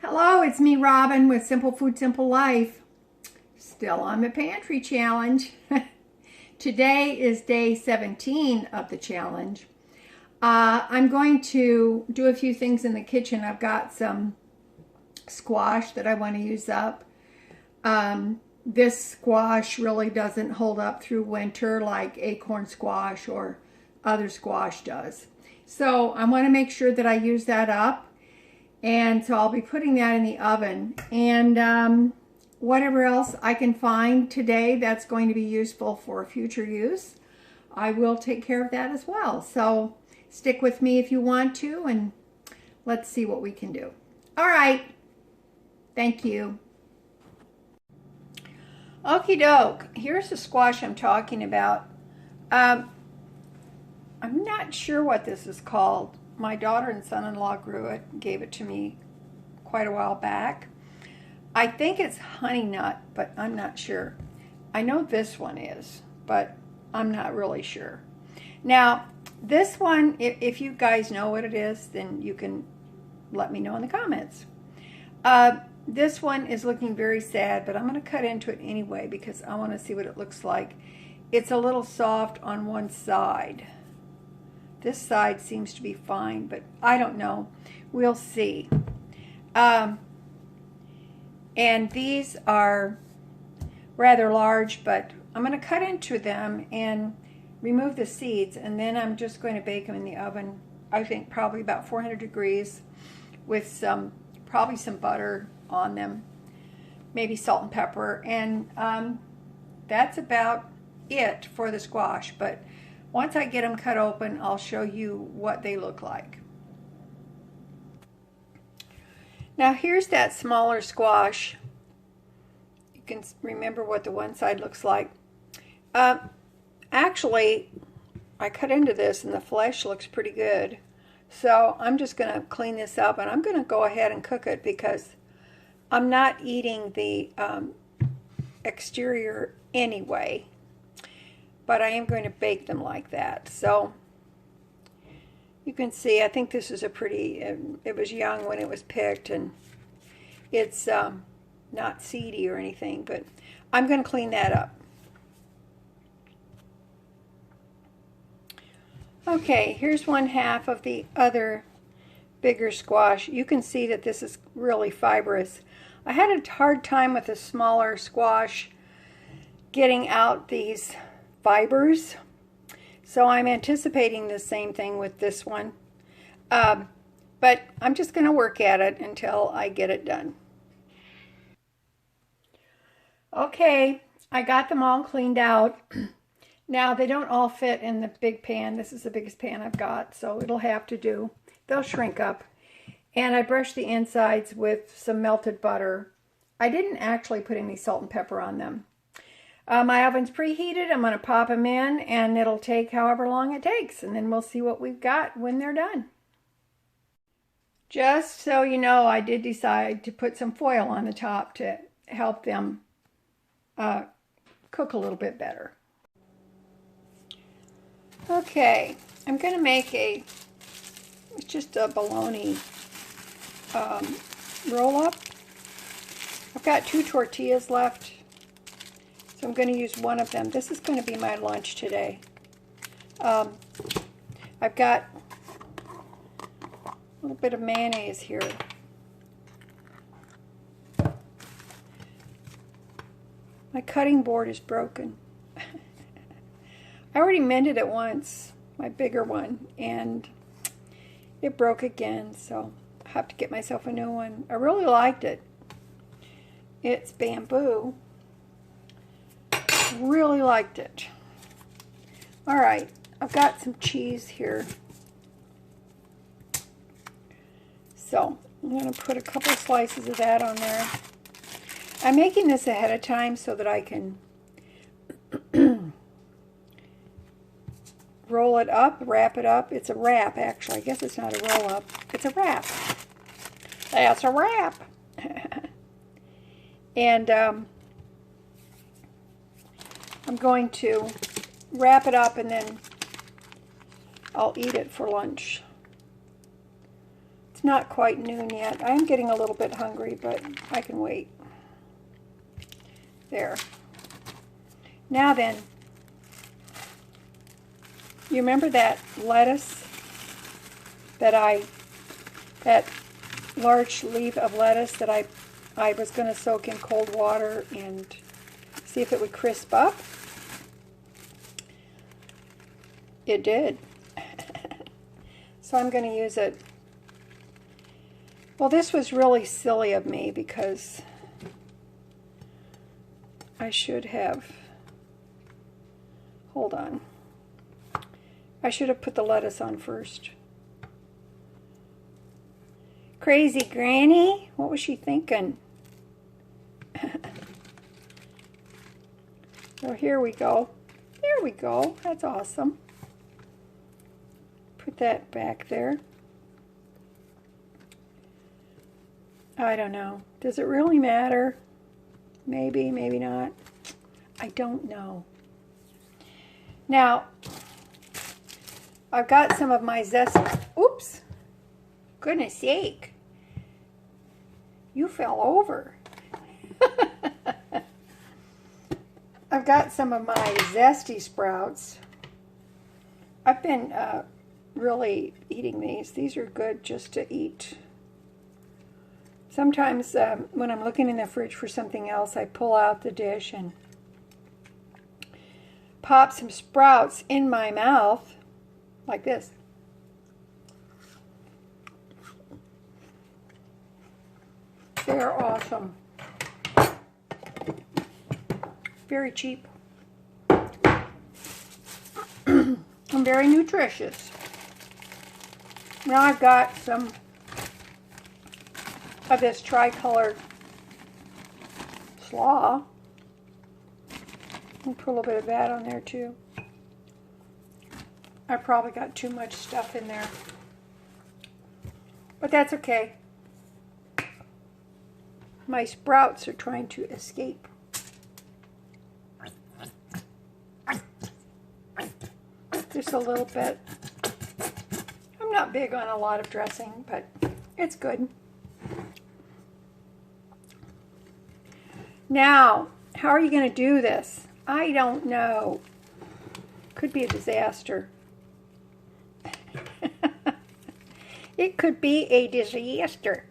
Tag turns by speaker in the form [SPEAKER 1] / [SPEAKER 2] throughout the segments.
[SPEAKER 1] Hello, it's me, Robin, with Simple Food, Simple Life. Still on the pantry challenge. Today is day 17 of the challenge. I'm going to do a few things in the kitchen. I've got some squash that I want to use up. This squash really doesn't hold up through winter like acorn squash or other squash does. So I want to make sure that I use that up. And so I'll be putting that in the oven. And whatever else I can find today that's going to be useful for future use, I will take care of that as well. So stick with me if you want to, and let's see what we can do. All right. Thank you. Okie doke. Here's the squash I'm talking about. I'm not sure what this is called. My daughter and son-in-law grew it, gave it to me quite a while back. I think it's honey nut, but I'm not sure. I know this one is, but I'm not really sure. Now, this one, if you guys know what it is, then you can let me know in the comments. This one is looking very sad, but I'm going to cut into it anyway because I want to see what it looks like. It's a little soft on one side. This side seems to be fine, but I don't know. We'll see. And these are rather large, but I'm going to cut into them and remove the seeds, and then I'm just going to bake them in the oven, I think probably about 400 degrees with probably some butter on them, maybe salt and pepper, and that's about it for the squash. But once I get them cut open, I'll show you what they look like. Now here's that smaller squash. You can remember what the one side looks like. Actually, I cut into this and the flesh looks pretty good. So I'm just going to clean this up, and I'm going to go ahead and cook it because I'm not eating the exterior anyway. But I am going to bake them like that. So you can see, I think this is a pretty, it was young when it was picked, and it's not seedy or anything, but I'm going to clean that up. Okay, here's one half of the other bigger squash. You can see that this is really fibrous. I had a hard time with the smaller squash getting out these fibers, so I'm anticipating the same thing with this one, but I'm just going to work at it until I get it done. Okay, I got them all cleaned out. Now they don't all fit in the big pan. This is the biggest pan I've got, so it'll have to do. They'll shrink up. And I brushed the insides with some melted butter. I didn't actually put any salt and pepper on them. My oven's preheated. I'm going to pop them in, and it'll take however long it takes, and then we'll see what we've got when they're done. Just so you know, I did decide to put some foil on the top to help them cook a little bit better. Okay, I'm going to make just a bologna roll-up. I've got 2 tortillas left. So I'm going to use one of them. This is going to be my lunch today. I've got a little bit of mayonnaise here. My cutting board is broken. I already mended it once, my bigger one, and it broke again, so I have to get myself a new one. I really liked it. It's bamboo. Really liked it. All right, I've got some cheese here. So I'm going to put a couple slices of that on there. I'm making this ahead of time so that I can roll it up, wrap it up. It's a wrap, actually. I guess it's not a roll up. It's a wrap. That's a wrap. And I'm going to wrap it up, and then I'll eat it for lunch. It's not quite noon yet. I am getting a little bit hungry, but I can wait. There. Now then, you remember that lettuce that large leaf of lettuce that I was going to soak in cold water and see if it would crisp up? It did. So I'm going to use it. Well, this was really silly of me because I should have, hold on. I should have put the lettuce on first. Crazy Granny? What was she thinking? So here we go. There we go. That's awesome. Put that back there. I don't know. Does it really matter? Maybe, maybe not. I don't know. Now, I've got some of my zest. Oops. Goodness sake. You fell over. I've got some of my zesty sprouts. I've been really eating these. These are good just to eat. Sometimes when I'm looking in the fridge for something else, I pull out the dish and pop some sprouts in my mouth like this. They're awesome. Very cheap. And very nutritious. Now I've got some of this tricolored slaw. I'll put a little bit of that on there too. I probably got too much stuff in there. But that's okay. My sprouts are trying to escape. Just a little bit. I'm not big on a lot of dressing, but it's good. Now, how are you going to do this? I don't know. Could be a disaster. It could be a disaster.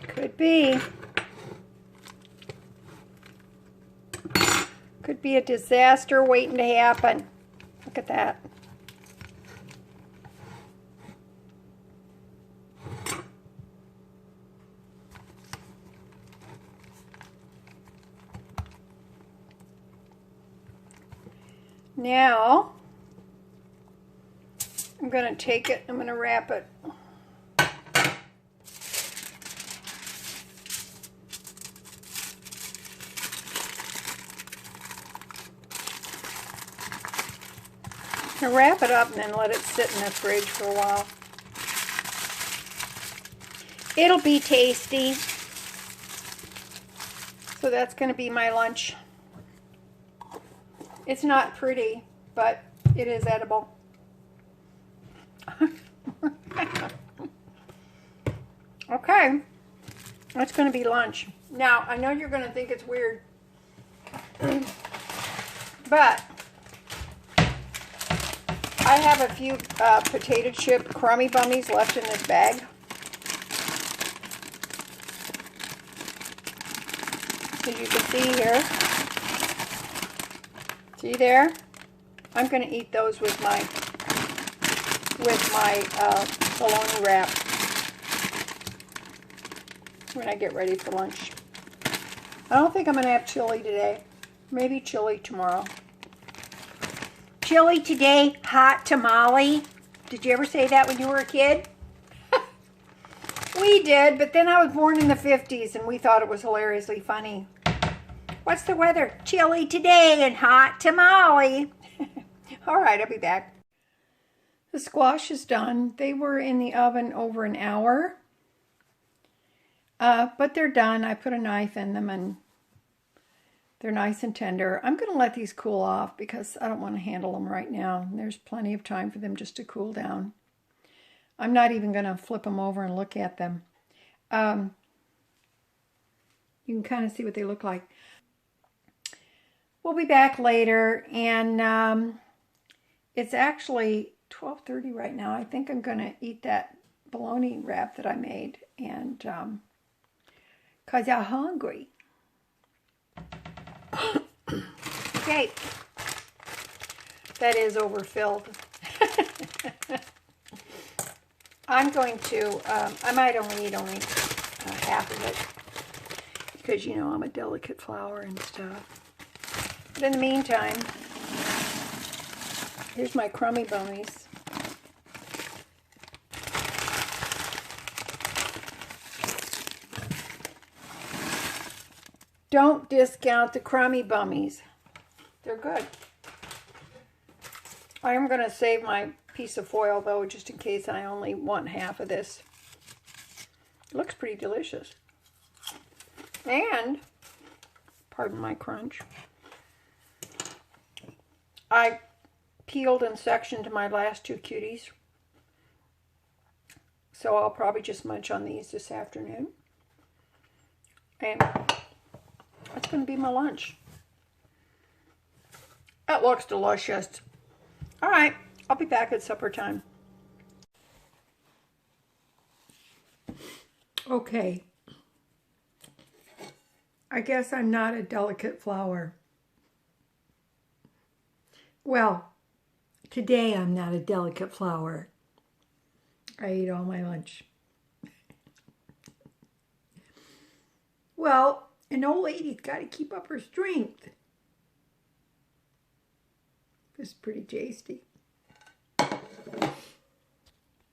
[SPEAKER 1] Could be. Could be a disaster waiting to happen. Look at that. Now, I'm going to take it, I'm going to wrap it. Now wrap it up and then let it sit in the fridge for a while. It'll be tasty. So that's going to be my lunch. It's not pretty, but it is edible. Okay, that's going to be lunch. Now, I know you're going to think it's weird, but I have a few potato chip crummy bummies left in this bag. As you can see here. See there? I'm going to eat those with my bologna wrap when I get ready for lunch. I don't think I'm going to have chili today. Maybe chili tomorrow. Chili today, hot tamale. Did you ever say that when you were a kid? We did, but then I was born in the 50s and we thought it was hilariously funny. What's the weather? Chilly today and hot tamale. All right, I'll be back. The squash is done. They were in the oven over an hour. But they're done. I put a knife in them and they're nice and tender. I'm going to let these cool off because I don't want to handle them right now. There's plenty of time for them just to cool down. I'm not even going to flip them over and look at them. You can kind of see what they look like. We'll be back later, and it's actually 12:30 right now. I think I'm going to eat that bologna wrap that I made, and because I'm hungry. Okay, that is overfilled. I'm going to, I might only eat half of it, because, you know, I'm a delicate flower and stuff. But in the meantime, here's my crummy bonies. Don't discount the crummy bummies. They're good. I am going to save my piece of foil, though, just in case I only want half of this. It looks pretty delicious. And, pardon my crunch, I peeled and sectioned my last two cuties. So I'll probably just munch on these this afternoon. And that's going to be my lunch. That looks delicious. All right, I'll be back at supper time. Okay. I guess I'm not a delicate flower. Well, today I'm not a delicate flower. I ate all my lunch. Well, an old lady's got to keep up her strength. This is pretty tasty.